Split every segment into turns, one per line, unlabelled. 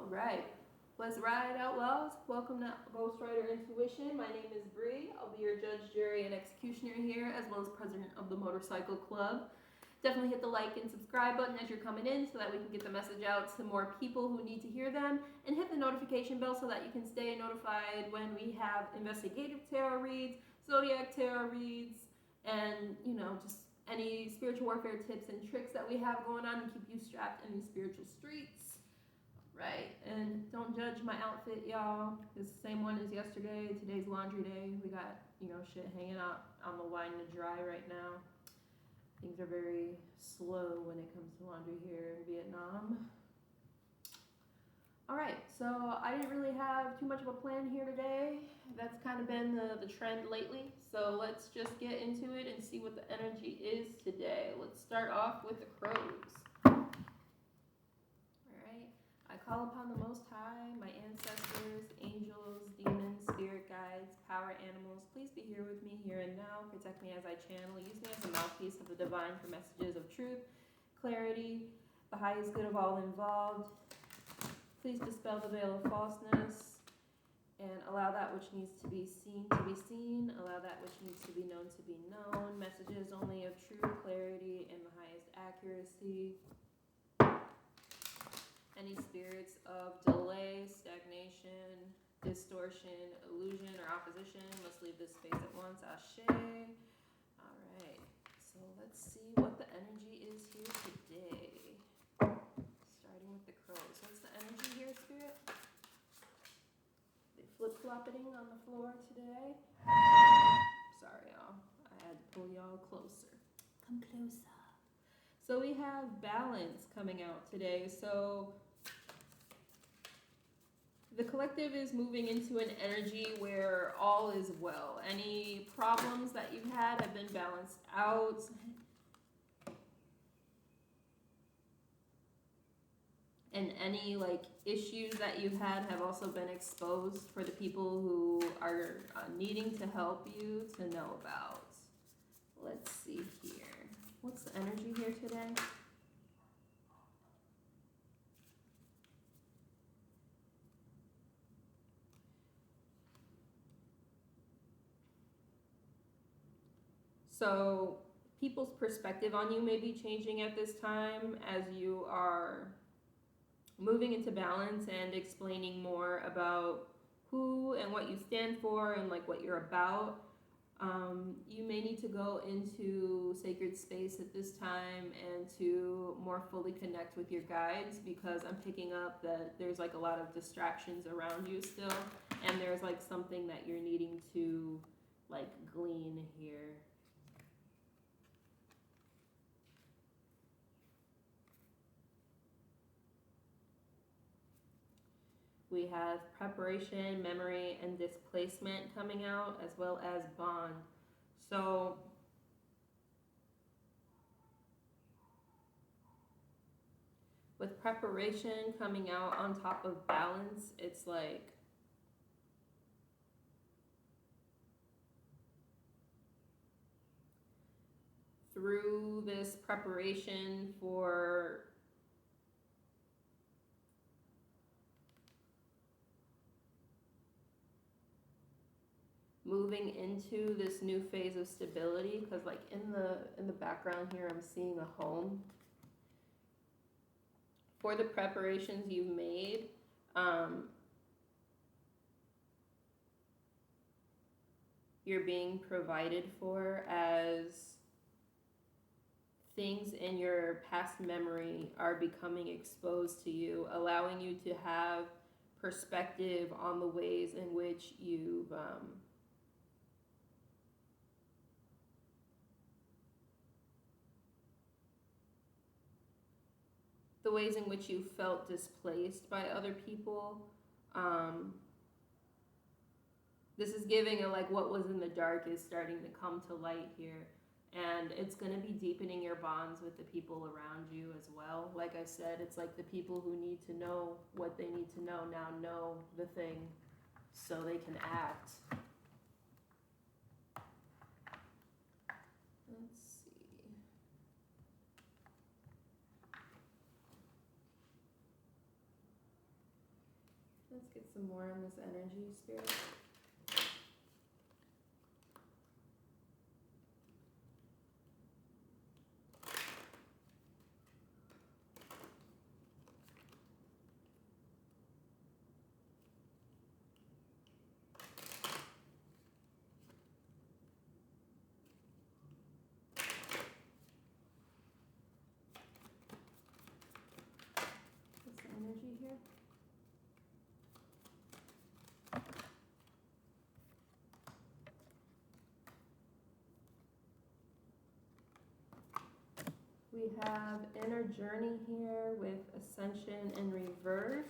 Right. Let's ride, Outlaws. Welcome to Ghostwriter Intuition. My name is Bree. I'll be your judge, jury, and executioner here, as well as president of the Motorcycle Club. Definitely hit the like and subscribe button as you're coming in so that we can get the message out to more people who need to hear them. And hit the notification bell so that you can stay notified when we have investigative tarot reads, zodiac tarot reads, and, just any spiritual warfare tips and tricks that we have going on and keep you strapped in these spiritual streets. Right, and don't judge my outfit, y'all. It's the same one as yesterday. Today's laundry day. We got, shit hanging out on the line to dry right now. Things are very slow when it comes to laundry here in Vietnam. All right, so I didn't really have too much of a plan here today. That's kind of been the trend lately. So let's just get into it and see what the energy is today. Let's start off with the crows. I call upon the Most High, my ancestors, angels, demons, spirit guides, power animals. Please be here with me here and now. Protect me as I channel. Use me as a mouthpiece of the divine for messages of truth, clarity, the highest good of all involved. Please dispel the veil of falseness and allow that which needs to be seen to be seen. Allow that which needs to be known to be known. Messages only of true clarity and the highest accuracy. Any spirits of delay, stagnation, distortion, illusion, or opposition must leave this space at once. Ashe. All right. So let's see what the energy is here today. Starting with the crows. What's the energy here, Spirit? They flip-flopping on the floor today. Sorry, y'all. I had to pull y'all closer. Come closer. So we have balance coming out today. So the collective is moving into an energy where all is well. Any problems that you've had have been balanced out. And any issues that you've had have also been exposed for the people who are needing to help you to know about. Let's see here. What's the energy here today? So people's perspective on you may be changing at this time as you are moving into balance and explaining more about who and what you stand for and what you're about. You may need to go into sacred space at this time and to more fully connect with your guides, because I'm picking up that there's a lot of distractions around you still, and there's something that you're needing to glean here. We have preparation, memory, and displacement coming out, as well as bond. So with preparation coming out on top of balance, it's through this preparation for moving into this new phase of stability, because in the background here I'm seeing a home. For the preparations you've made, you're being provided for as things in your past memory are becoming exposed to you, allowing you to have perspective on the ways in which you've the ways in which you felt displaced by other people. This is giving what was in the dark is starting to come to light here. And it's going to be deepening your bonds with the people around you as well. Like I said, it's the people who need to know what they need to know now know the thing so they can act. Let's see. Let's get some more on this energy, Spirit. What's the energy here? We have inner journey here with ascension in reverse,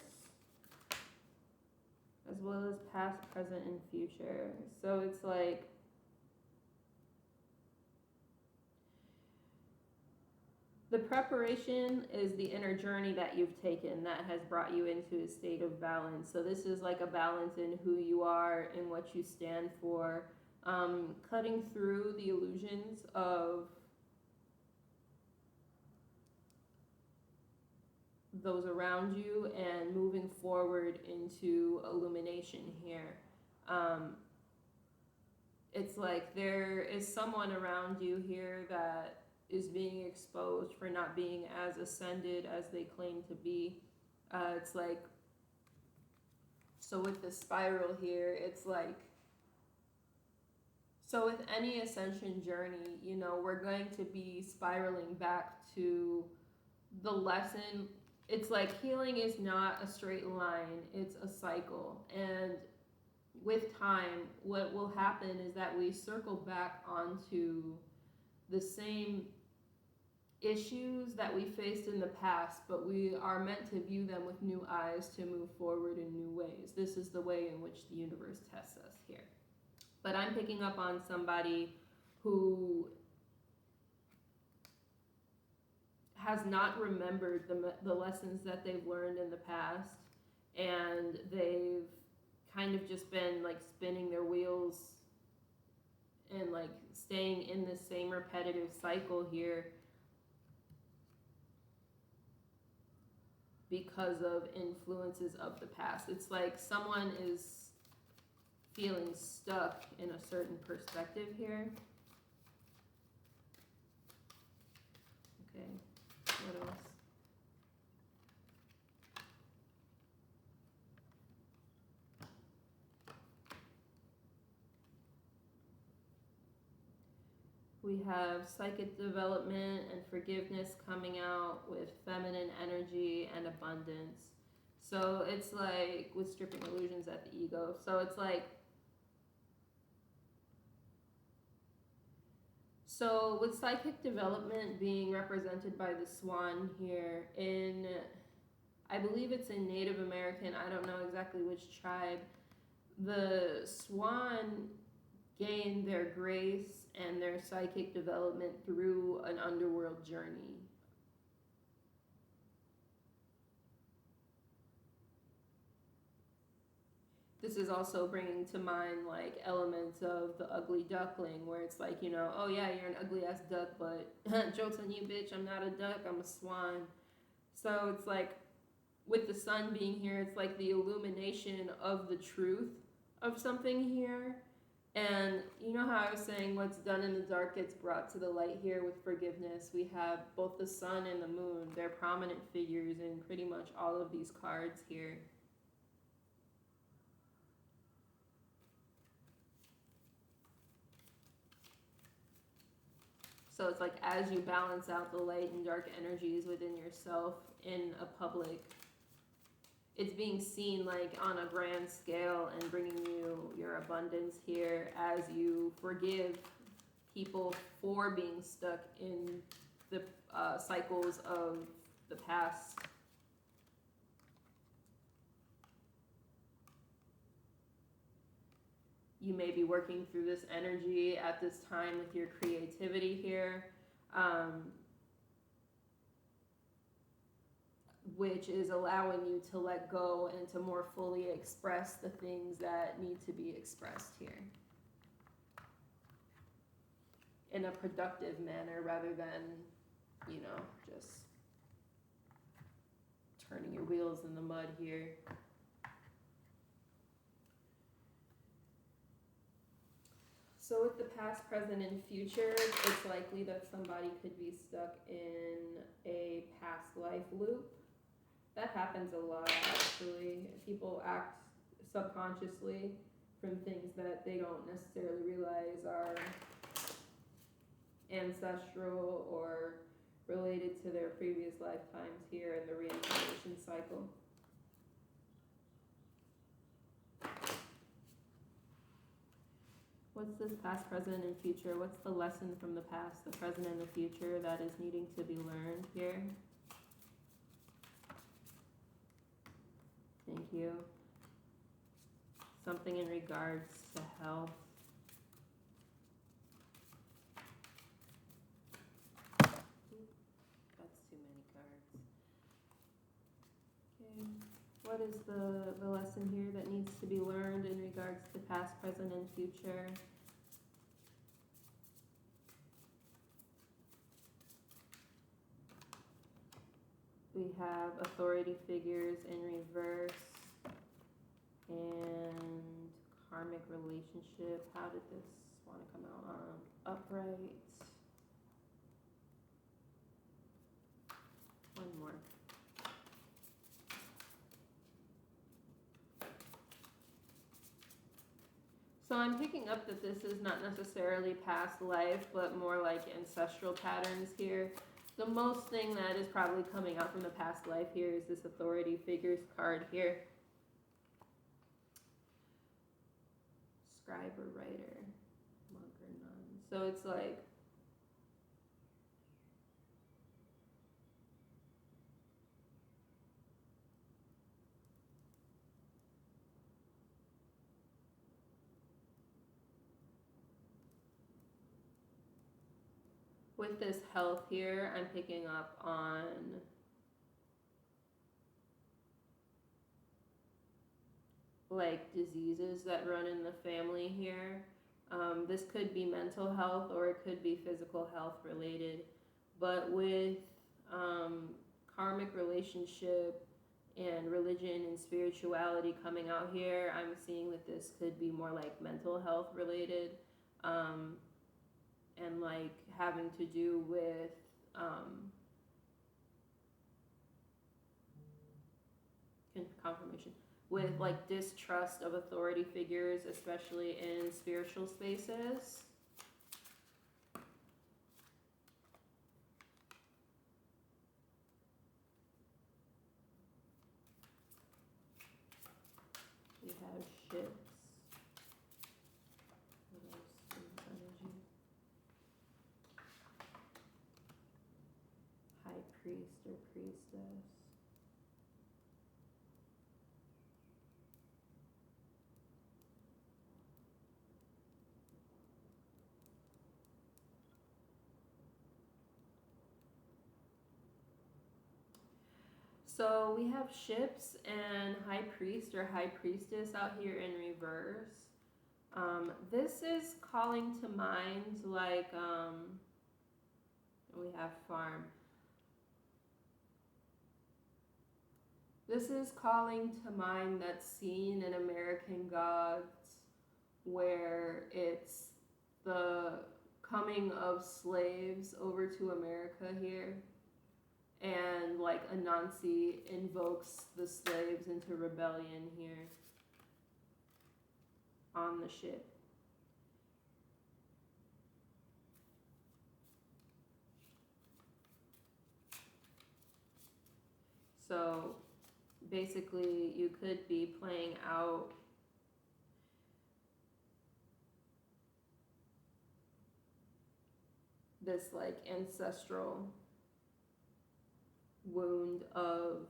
as well as past, present, and future. So it's like the preparation is the inner journey that you've taken that has brought you into a state of balance. So this is like a balance in who you are and what you stand for, cutting through the illusions of those around you and moving forward into illumination here. It's like there is someone around you here that is being exposed for not being as ascended as they claim to be. It's like, so with the spiral here, it's like, so with any ascension journey, you know, we're going to be spiraling back to the lesson. It's like healing is not a straight line, it's a cycle. And with time, what will happen is that we circle back onto the same issues that we faced in the past, but we are meant to view them with new eyes to move forward in new ways. This is the way in which the universe tests us here. But I'm picking up on somebody who has not remembered the lessons that they've learned in the past, and they've kind of just been like spinning their wheels and like staying in the same repetitive cycle here because of influences of the past. It's like someone is feeling stuck in a certain perspective here. Okay, what else? We have psychic development and forgiveness coming out with feminine energy and abundance. So it's like with stripping illusions at the ego. So it's like, so with psychic development being represented by the swan here in, I believe it's in Native American, I don't know exactly which tribe, the swan gain their grace and their psychic development through an underworld journey. This is also bringing to mind like elements of the ugly duckling, where it's like, you know, oh yeah, you're an ugly ass duck, but joke's on you, bitch, I'm not a duck, I'm a swan. So it's like with the sun being here, it's like the illumination of the truth of something here. And you know how I was saying what's done in the dark gets brought to the light here with forgiveness. We have both the sun and the moon. They're prominent figures in pretty much all of these cards here. So it's like as you balance out the light and dark energies within yourself in a public, it's being seen like on a grand scale and bringing you your abundance here as you forgive people for being stuck in the cycles of the past. You may be working through this energy at this time with your creativity here. Which is allowing you to let go and to more fully express the things that need to be expressed here in a productive manner rather than, you know, just turning your wheels in the mud here. So with the past, present, and future, it's likely that somebody could be stuck in a past life loop. That happens a lot, actually. People act subconsciously from things that they don't necessarily realize are ancestral or related to their previous lifetimes here in the reincarnation cycle. What's this past, present, and future? What's the lesson from the past, the present, and the future that is needing to be learned here? Thank you. Something in regards to health. That's too many cards. Okay. What is the lesson here that needs to be learned in regards to past, present, and future? We have authority figures in reverse and karmic relationship. How did this want to come out? Upright. One more. So I'm picking up that this is not necessarily past life, but more like ancestral patterns here. The most thing that is probably coming out from the past life here is this authority figures card here. Scribe or writer, monk or nun. So it's like with this health here, I'm picking up on like diseases that run in the family here. This could be mental health or it could be physical health related. But with karmic relationship and religion and spirituality coming out here, I'm seeing that this could be more like mental health related. And like having to do with confirmation, with like distrust of authority figures, especially in spiritual spaces. We have ships. High priest or priestess. So we have ships and high priest or high priestess out here in reverse. This is calling to mind like we have farm. This is calling to mind that scene in American Gods where it's the coming of slaves over to America here. And like Anansi invokes the slaves into rebellion here on the ship. So basically you could be playing out this like ancestral wound of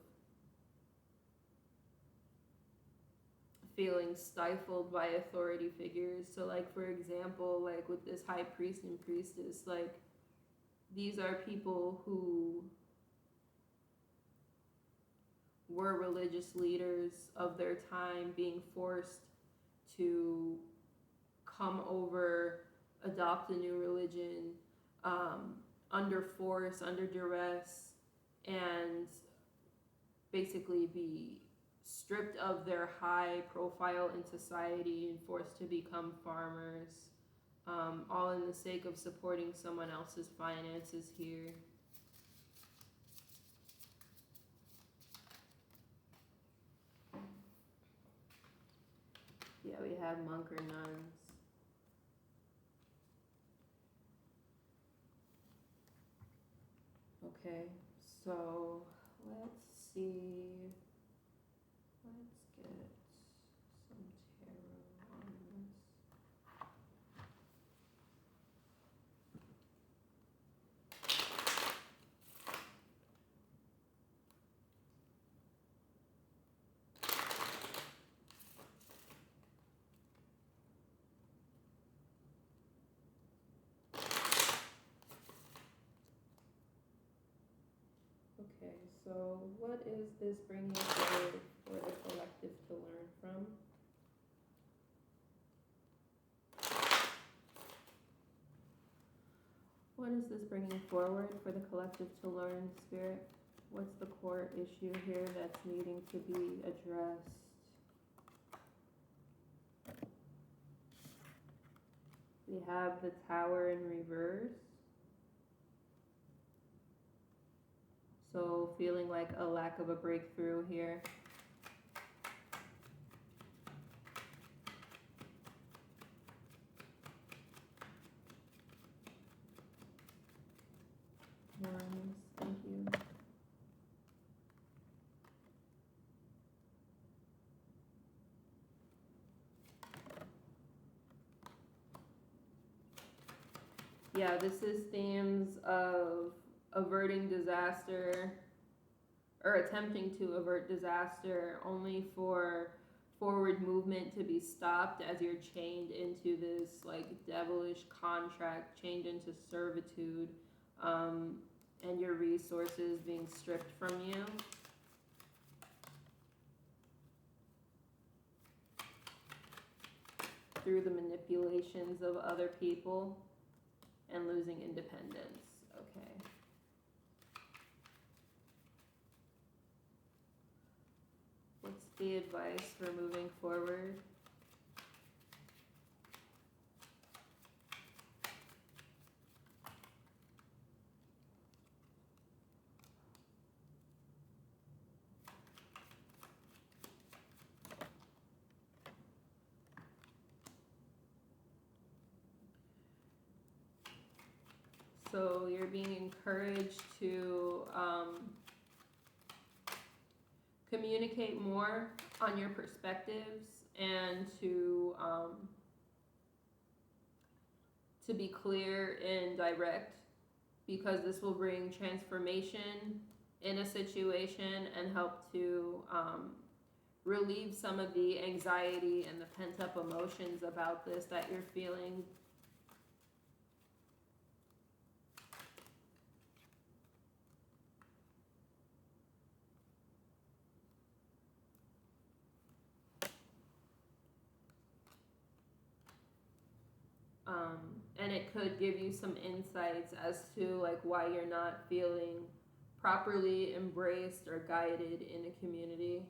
feeling stifled by authority figures. So like for example, like with this high priest and priestess, like these are people who were religious leaders of their time being forced to come over, adopt a new religion, under force, under duress, and basically be stripped of their high profile in society and forced to become farmers, all in the sake of supporting someone else's finances here. Yeah, we have monk or nuns. Okay, so let's see. Let's get some tarot on this. Okay, so what is this bringing forward for the collective to learn from? What is this bringing forward for the collective to learn, Spirit? What's the core issue here that's needing to be addressed? We have the Tower in reverse. So feeling like a lack of a breakthrough here. Ones, thank you. Yeah, this is themes of averting disaster or attempting to avert disaster only for forward movement to be stopped as you're chained into this like devilish contract, chained into servitude, and your resources being stripped from you. Through the manipulations of other people and losing independence. Okay. What's the advice for moving forward? So you're being encouraged to communicate more on your perspectives and to be clear and direct, because this will bring transformation in a situation and help to relieve some of the anxiety and the pent-up emotions about this that you're feeling. And it could give you some insights as to like why you're not feeling properly embraced or guided in a community,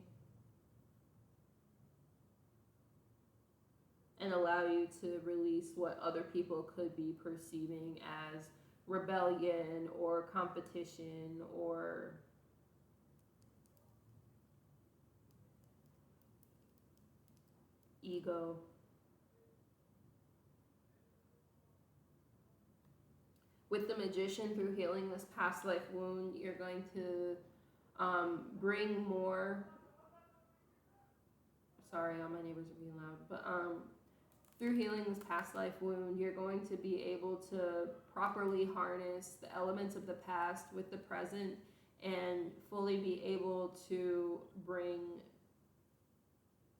and allow you to release what other people could be perceiving as rebellion or competition or ego. With the Magician, through healing this past life wound, you're going to bring more. Sorry, all my neighbors are being loud. But through healing this past life wound, you're going to be able to properly harness the elements of the past with the present and fully be able to bring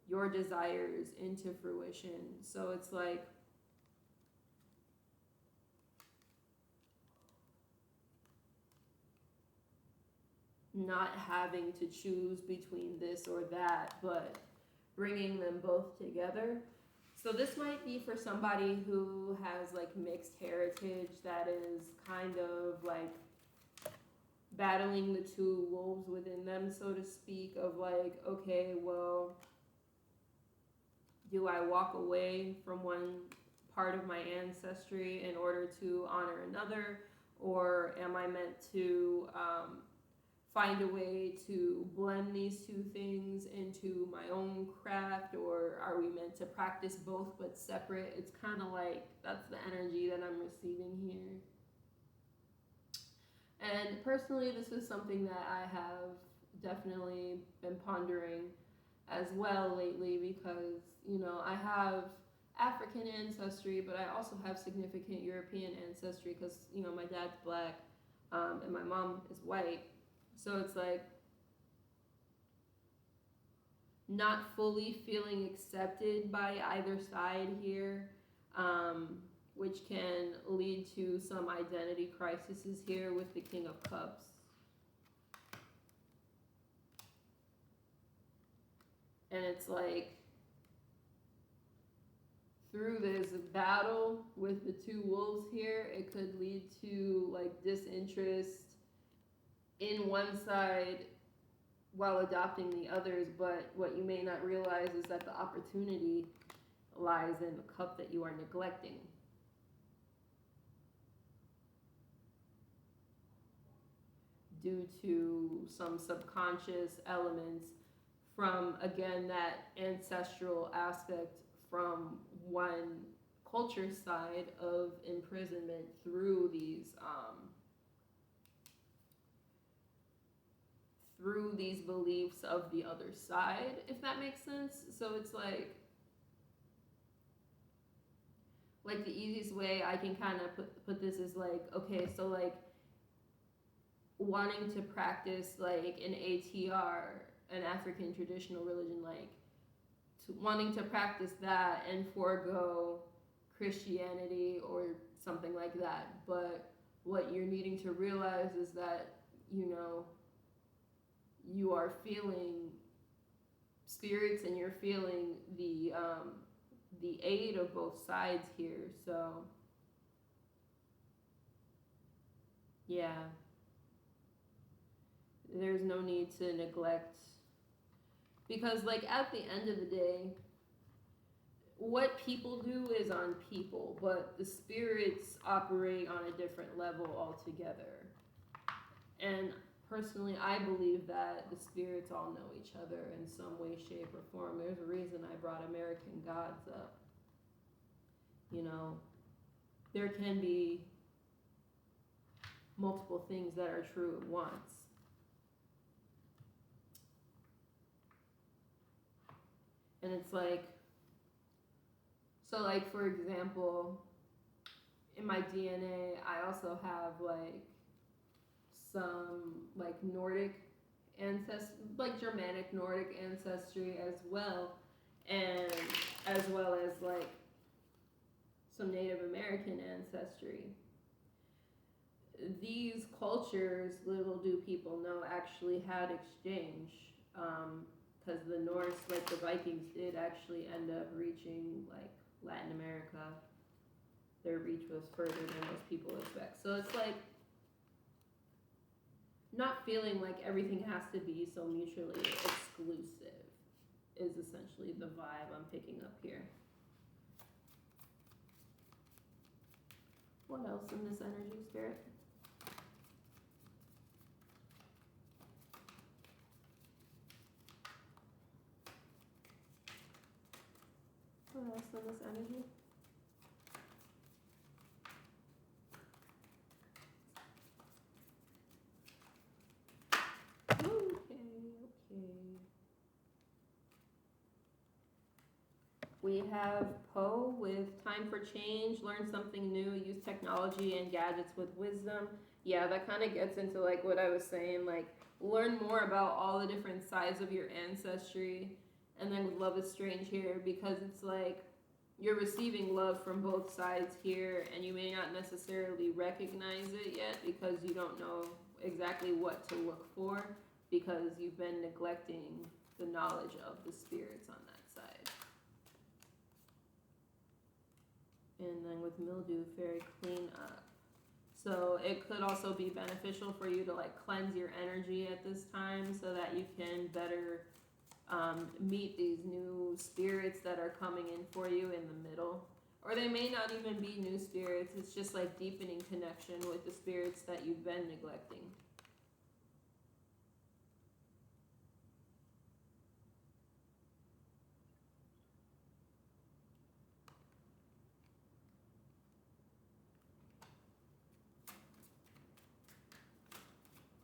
your desires into fruition. So it's like not having to choose between this or that, but bringing them both together. So this might be for somebody who has like mixed heritage, that is kind of like battling the two wolves within them, so to speak, of like, okay, well, do I walk away from one part of my ancestry in order to honor another, or am I meant to find a way to blend these two things into my own craft, or are we meant to practice both but separate? It's kind of like that's the energy that I'm receiving here. And personally, this is something that I have definitely been pondering as well lately, because, you know, I have African ancestry, but I also have significant European ancestry because, you know, my dad's black and my mom is white. So it's like not fully feeling accepted by either side here, which can lead to some identity crises here with the King of Cups. And it's like, through this battle with the two wolves here, it could lead to like disinterest in one side while adopting the others. But what you may not realize is that the opportunity lies in the cup that you are neglecting. Due to some subconscious elements from, again, that ancestral aspect from one culture side of imprisonment through these beliefs of the other side, if that makes sense. So it's like the easiest way I can kind of put this is like, okay, so like wanting to practice like an ATR, an African traditional religion, like wanting to practice that and forego Christianity or something like that. But what you're needing to realize is that, you know, you are feeling spirits and you're feeling the aid of both sides here. So yeah, there's no need to neglect, because like at the end of the day, what people do is on people, but the spirits operate on a different level altogether. And personally, I believe that the spirits all know each other in some way, shape, or form. There's a reason I brought American gods up. You know, there can be multiple things that are true at once. And it's like, so like for example, in my DNA, I also have like some like Nordic ancestry, like Germanic Nordic ancestry as well, and as well as like some Native American ancestry. These cultures, little do people know, actually had exchange, because the Norse, like the Vikings, did actually end up reaching like Latin America. Their reach was further than most people expect. So it's like not feeling like everything has to be so mutually exclusive is essentially the vibe I'm picking up here. What else in this energy, Spirit? What else in this energy? Okay. We have Poe with time for change, learn something new, use technology and gadgets with wisdom. Yeah, that kind of gets into like what I was saying, like learn more about all the different sides of your ancestry. And then with love is strange here, because it's like you're receiving love from both sides here, and you may not necessarily recognize it yet because you don't know exactly what to look for, because you've been neglecting the knowledge of the spirits on that side. And then with mildew, fairy clean up. So it could also be beneficial for you to like cleanse your energy at this time so that you can better meet these new spirits that are coming in for you in the middle. Or they may not even be new spirits. It's just like deepening connection with the spirits that you've been neglecting.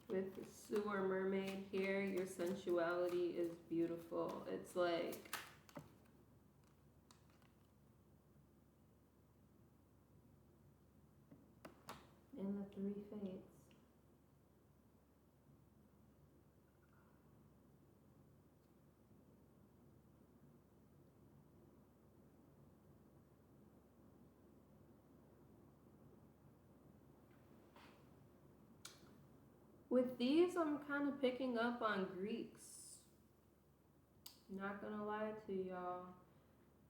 With the sewer mermaid here, your sensuality is beautiful. It's like in the three fates. With these, I'm kind of picking up on Greeks. Not gonna lie to y'all.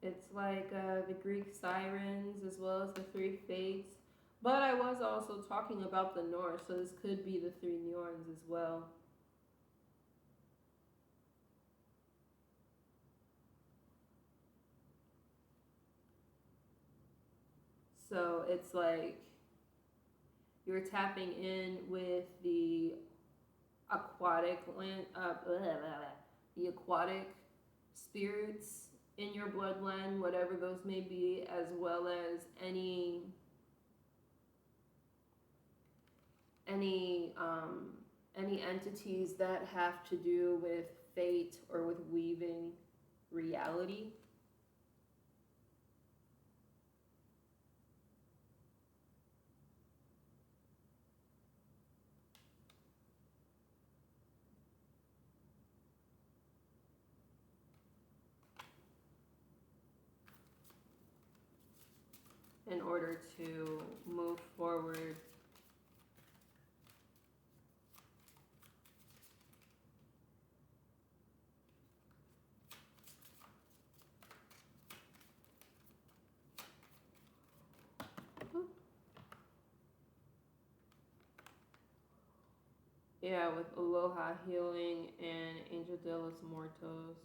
It's like the Greek sirens as well as the three fates. But I was also talking about the Norse, so this could be the three Norns as well. So it's like you're tapping in with the aquatic land, the aquatic spirits in your bloodline, whatever those may be, as well as any entities that have to do with fate or with weaving reality. In order to move forward. Yeah, with Aloha Healing and Angel de los Muertos.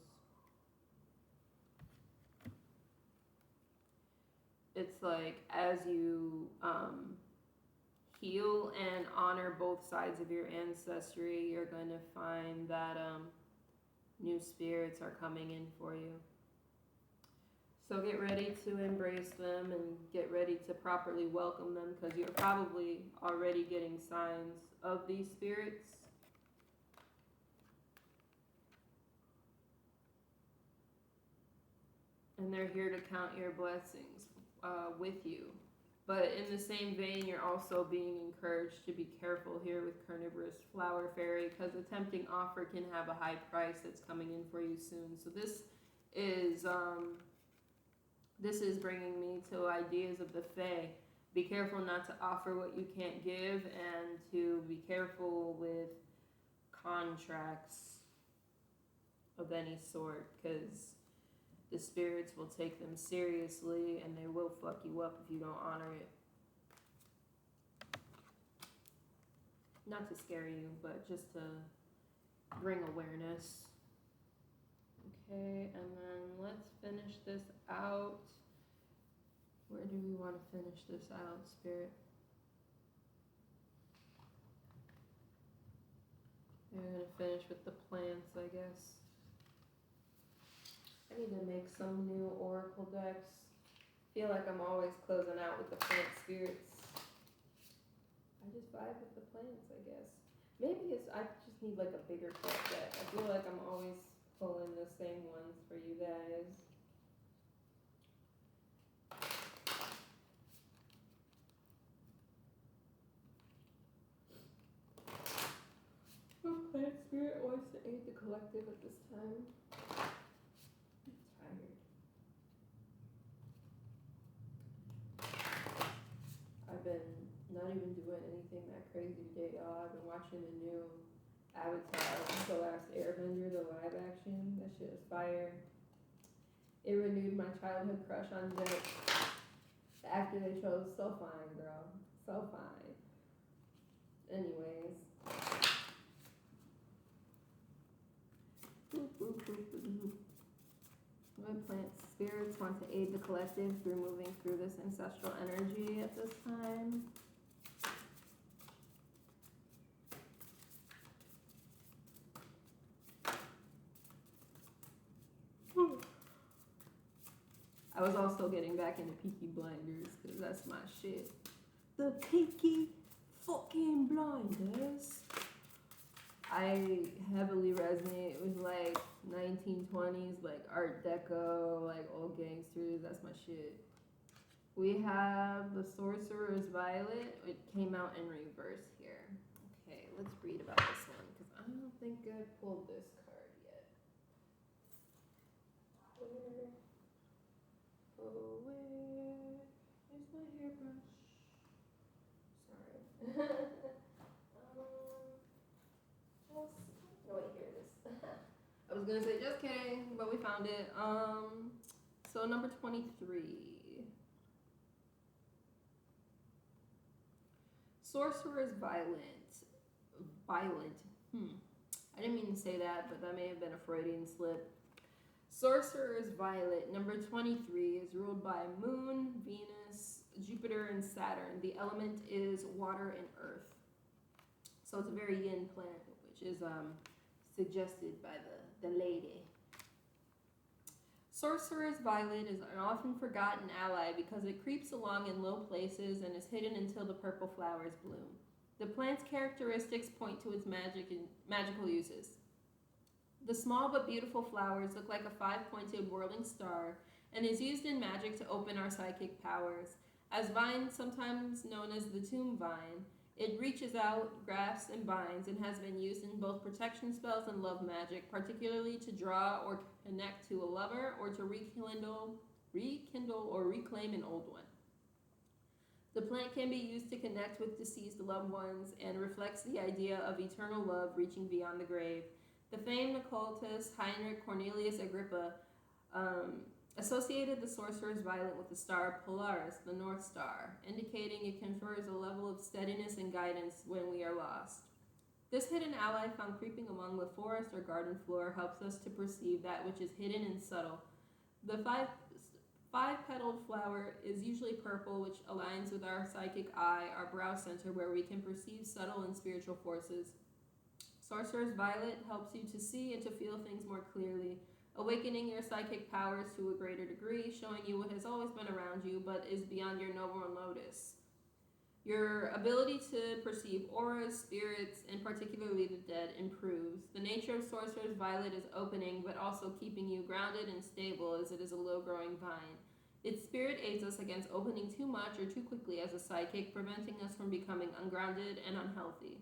It's like as you heal and honor both sides of your ancestry, you're going to find that new spirits are coming in for you. So get ready to embrace them and get ready to properly welcome them, because you're probably already getting signs of these spirits. And they're here to count your blessings with you. But in the same vein, you're also being encouraged to be careful here with Carnivorous Flower Fairy, because a tempting offer can have a high price that's coming in for you soon. So this is bringing me to ideas of the Fae. Be careful not to offer what you can't give, and to be careful with contracts of any sort, because the spirits will take them seriously and they will fuck you up if you don't honor it. Not to scare you, but just to bring awareness. Okay, and then let's finish this out. Where do we want to finish this out, Spirit? We're going to finish with the plants, I guess. I need to make some new oracle decks. Feel like I'm always closing out with the plant spirits. I just vibe with the plants, I guess. Maybe I just need like a bigger plant deck. I feel like I'm always pulling the same ones for you guys. What plant spirit wants to aid the collective at this time? I've been not even doing anything that crazy today, y'all. I've been watching the new Avatar, The Last Airbender, the live action. That shit is fire. It renewed my childhood crush on Jet. The actor they chose, so fine, girl. So fine. Anyways. What plant spirits want to aid the collective through moving through this ancestral energy at this time. I was also getting back into Peaky Blinders because that's my shit. The Peaky fucking Blinders. I heavily resonate with like 1920s, like Art Deco, like old gangsters. That's my shit. We have the Sorcerer's Violet. It came out in reverse here. Okay, let's read about this one because I don't think I pulled this card yet. Where's my hairbrush? Sorry. No, wait, here it is. I was gonna say just kidding, but we found it. So number 23. Sorcerer's Violent. I didn't mean to say that, but that may have been a Freudian slip. Sorcerer's Violet, number 23, is ruled by Moon, Venus, Jupiter, and Saturn. The element is water and earth. So it's a very yin planet, which is suggested by the lady. Sorcerer's Violet is an often forgotten ally because it creeps along in low places and is hidden until the purple flowers bloom. The plant's characteristics point to its magical uses. The small but beautiful flowers look like a 5-pointed whirling star and is used in magic to open our psychic powers. As vine, sometimes known as the tomb vine, it reaches out, grasps, and binds, and has been used in both protection spells and love magic, particularly to draw or connect to a lover or to rekindle or reclaim an old one. The plant can be used to connect with deceased loved ones and reflects the idea of eternal love reaching beyond the grave. The famed occultist Heinrich Cornelius Agrippa associated the Sorcerer's Violet with the star Polaris, the North Star, indicating it confers a level of steadiness and guidance when we are lost. This hidden ally found creeping among the forest or garden floor helps us to perceive that which is hidden and subtle. The five-petaled flower is usually purple, which aligns with our psychic eye, our brow center, where we can perceive subtle and spiritual forces. Sorcerer's Violet helps you to see and to feel things more clearly, awakening your psychic powers to a greater degree, showing you what has always been around you but is beyond your normal notice. Your ability to perceive auras, spirits, and particularly the dead improves. The nature of Sorcerer's Violet is opening but also keeping you grounded and stable as it is a low-growing vine. Its spirit aids us against opening too much or too quickly as a psychic, preventing us from becoming ungrounded and unhealthy.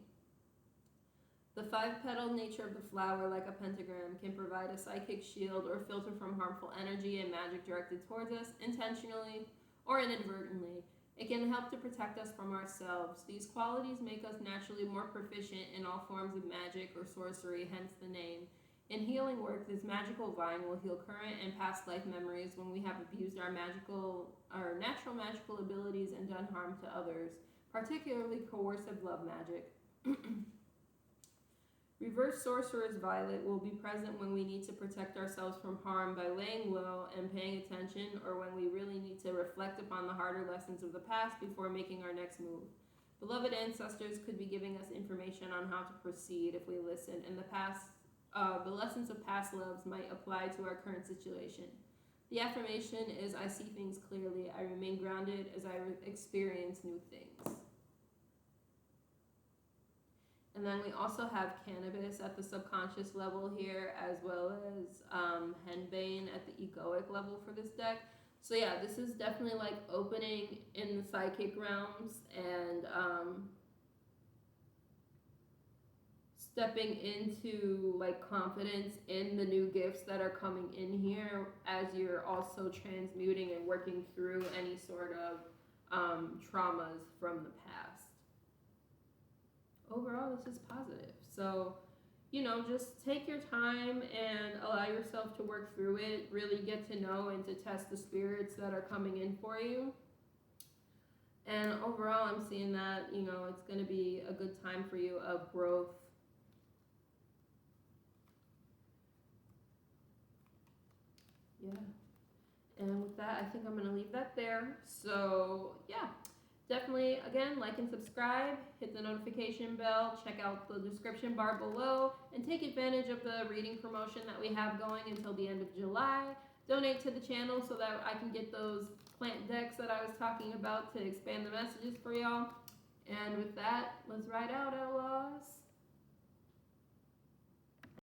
The 5-petaled nature of the flower, like a pentagram, can provide a psychic shield or filter from harmful energy and magic directed towards us, intentionally or inadvertently. It can help to protect us from ourselves. These qualities make us naturally more proficient in all forms of magic or sorcery, hence the name. In healing work, this magical vine will heal current and past life memories when we have abused our natural magical abilities and done harm to others, particularly coercive love magic. Reverse Sorcerer's Violet will be present when we need to protect ourselves from harm by laying low and paying attention, or when we really need to reflect upon the harder lessons of the past before making our next move. Beloved ancestors could be giving us information on how to proceed if we listen, and the lessons of past loves might apply to our current situation. The affirmation is, I see things clearly, I remain grounded as I experience new things. And then we also have cannabis at the subconscious level here, as well as henbane at the egoic level for this deck. So yeah, this is definitely like opening in the psychic realms and stepping into like confidence in the new gifts that are coming in here, as you're also transmuting and working through any sort of traumas from the past. Overall, this is positive. So, just take your time and allow yourself to work through it, really get to know and to test the spirits that are coming in for you. And overall, I'm seeing that, it's going to be a good time for you of growth. Yeah. And with that, I think I'm going to leave that there. So, yeah, definitely, again, like and subscribe, hit the notification bell, check out the description bar below, and take advantage of the reading promotion that we have going until the end of July. Donate to the channel so that I can get those plant decks that I was talking about to expand the messages for y'all. And with that, let's ride out, Outlaws.